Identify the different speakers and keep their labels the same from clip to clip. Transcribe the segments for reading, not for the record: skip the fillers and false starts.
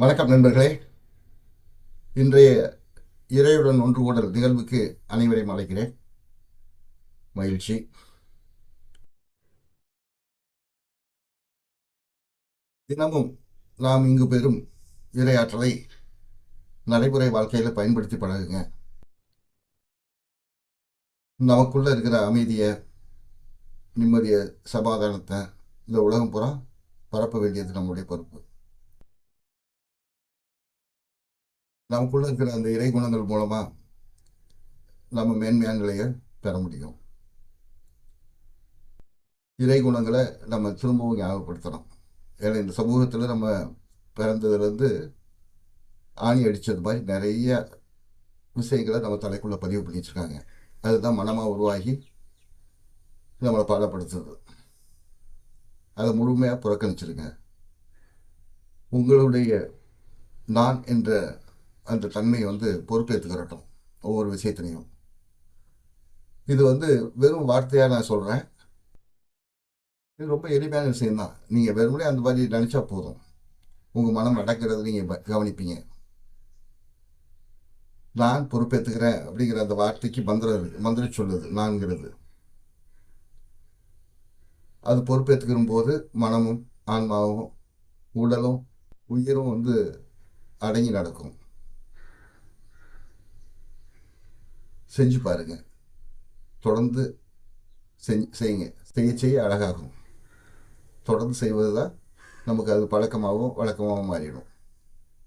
Speaker 1: வணக்கம் நண்பர்களே. இன்றைய இறையுடன் ஒன்று கூடல் நிகழ்வுக்கு அனைவரையும் அழைக்கிறேன். மகிழ்ச்சி. தினமும் நாம் இங்கு பெறும் இறையாற்றலை நடைமுறை வாழ்க்கையில் பயன்படுத்தி பழகுங்க. நமக்குள்ள இருக்கிற அமைதியை, நிம்மதியை, சமாதானத்தை இந்த உலகம் பூரா பரப்ப வேண்டியது நம்முடைய பொறுப்பு. நமக்குள்ள இருக்கிற அந்த இறை குணங்கள் மூலமா நம்ம மேன்மையான நிலையை பெற முடியும். இறை குணங்களை நம்ம திரும்பவும் ஞாபகப்படுத்தணும். ஏன்னா இந்த சமூகத்தில் நம்ம பிறந்ததுலேருந்து ஆணி அடித்தது மாதிரி நிறைய விஷயங்களை நம்ம தலைக்குள்ளே பதிவு பண்ணி வச்சுருக்காங்க. அதுதான் மனமாக உருவாகி நம்மளை பாடப்படுத்துது. அதை முழுமையாக புறக்கணிச்சிருங்க. உங்களுடைய நான் என்ற அந்த தன்மையை பொறுப்பேற்றுக்கிறட்டும் ஒவ்வொரு விஷயத்திலையும். இது வெறும் வார்த்தையாக நான் சொல்கிறேன். இது ரொம்ப எளிமையான விஷயம்தான். நீங்கள் வெறுமனே அந்த மாதிரி நினச்சா போதும். உங்கள் மனம் அடக்கிறது நீங்கள் கவனிப்பீங்க. நான் பொறுப்பேற்றுக்கிறேன் அப்படிங்கிற அந்த வார்த்தைக்கு மந்திரம் சொல்லுது நான்கிறது. அது பொறுப்பேற்றுக்கிற போது மனமும் ஆன்மாவும் உடலும் உயிரும் அடங்கி நடக்கும். செஞ்சு பாருங்க. தொடர்ந்து செய்யுங்க. செய்ய செய்ய அழகாகும். தொடர்ந்து செய்வது தான் நமக்கு அது பழக்கமாகவும் வழக்கமாகவும் மாறிடும்.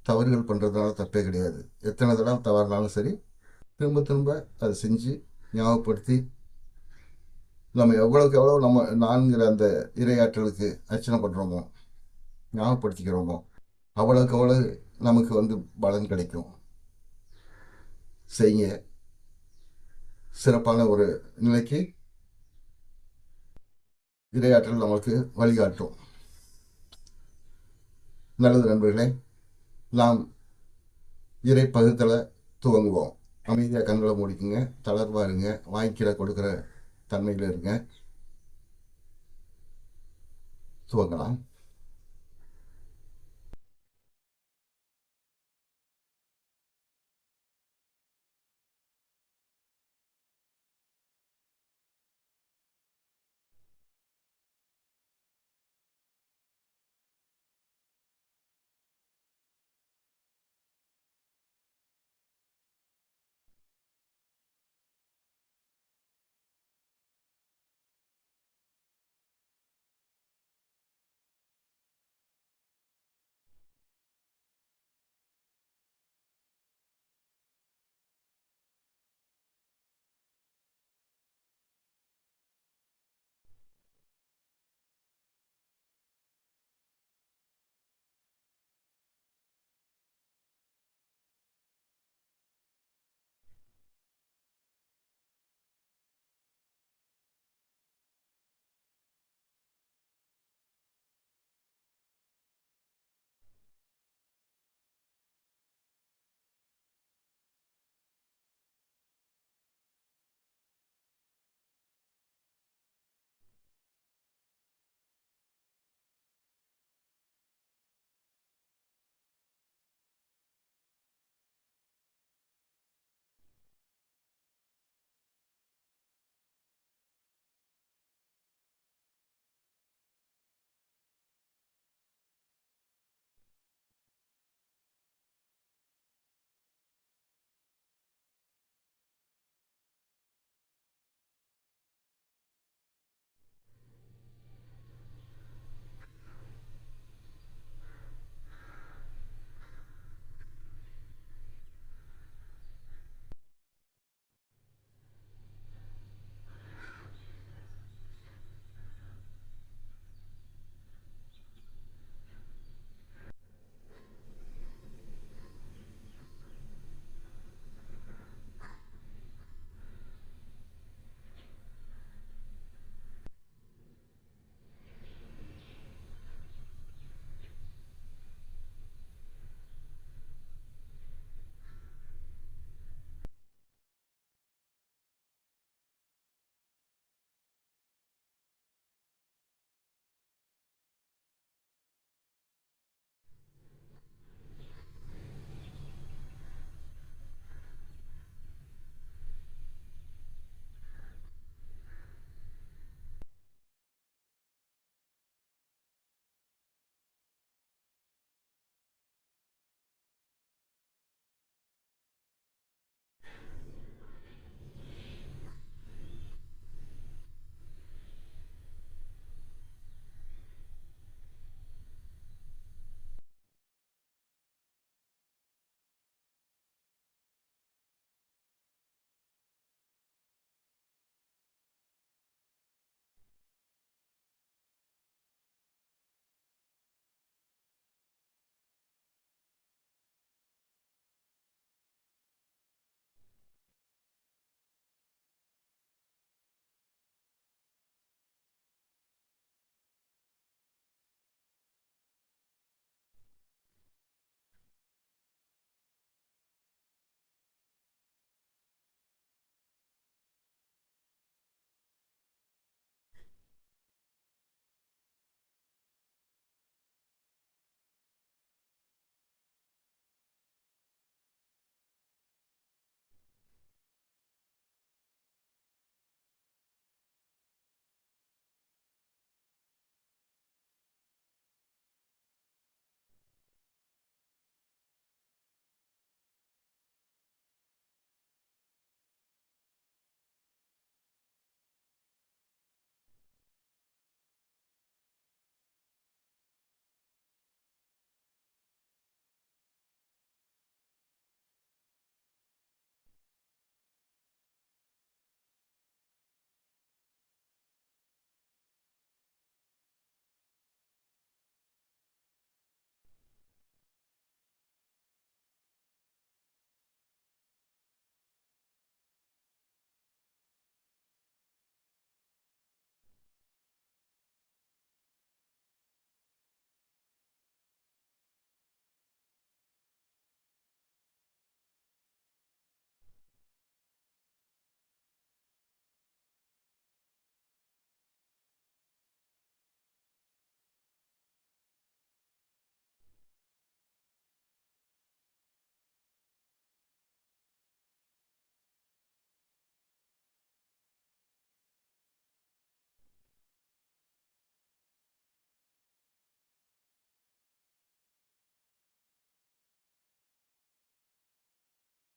Speaker 1: தவறுகள் பண்ணுறதுனால தப்பே கிடையாது. எத்தனை தடவை தவறுனாலும் சரி, திரும்ப திரும்ப அதை செஞ்சு ஞாபகப்படுத்தி நம்ம எவ்வளோக்கு எவ்வளோ நம்ம நான்கிற அந்த இரையாற்றலுக்கு அர்ச்சனை பண்ணுறோமோ, ஞாபகப்படுத்திக்கிறோமோ, அவ்வளோக்கு அவ்வளோ நமக்கு பலன் கிடைக்கும். செய்ய சிறப்பான ஒரு நிலைக்கு இரையாற்றல் நமக்கு வழிகாட்டும். நல்லது நண்பர்களே. நாம் இறை பகுத்தலை துவங்குவோம். அமைதியாக கண்களை மூடிக்குங்க. தளர்வாக இருங்க. வாங்கிக்கிற கொடுக்குற தன்மையில் இருங்க. துவங்கலாம்.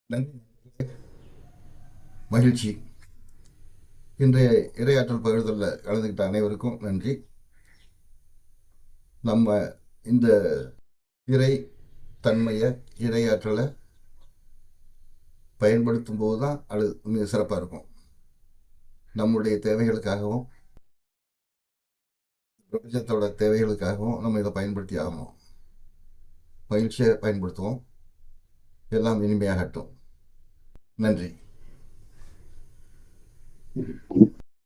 Speaker 1: நன்றி. மகிழ்ச்சி. இன்றைய இரையாற்றல் பகிர்தலில் கலந்துக்கிட்ட அனைவருக்கும் நன்றி. நம்ம இந்த இறை தன்மையை, இரையாற்றலை பயன்படுத்தும் போது தான் அது மிக சிறப்பாக இருக்கும். நம்முடைய தேவைகளுக்காகவும் பிரபஞ்சத்தோட தேவைகளுக்காகவும் நம்ம இதை பயன்படுத்தி ஆகணும். மகிழ்ச்சியை பயன்படுத்துவோம். எல்லாம் இனிமையாகட்டும். நன்றி.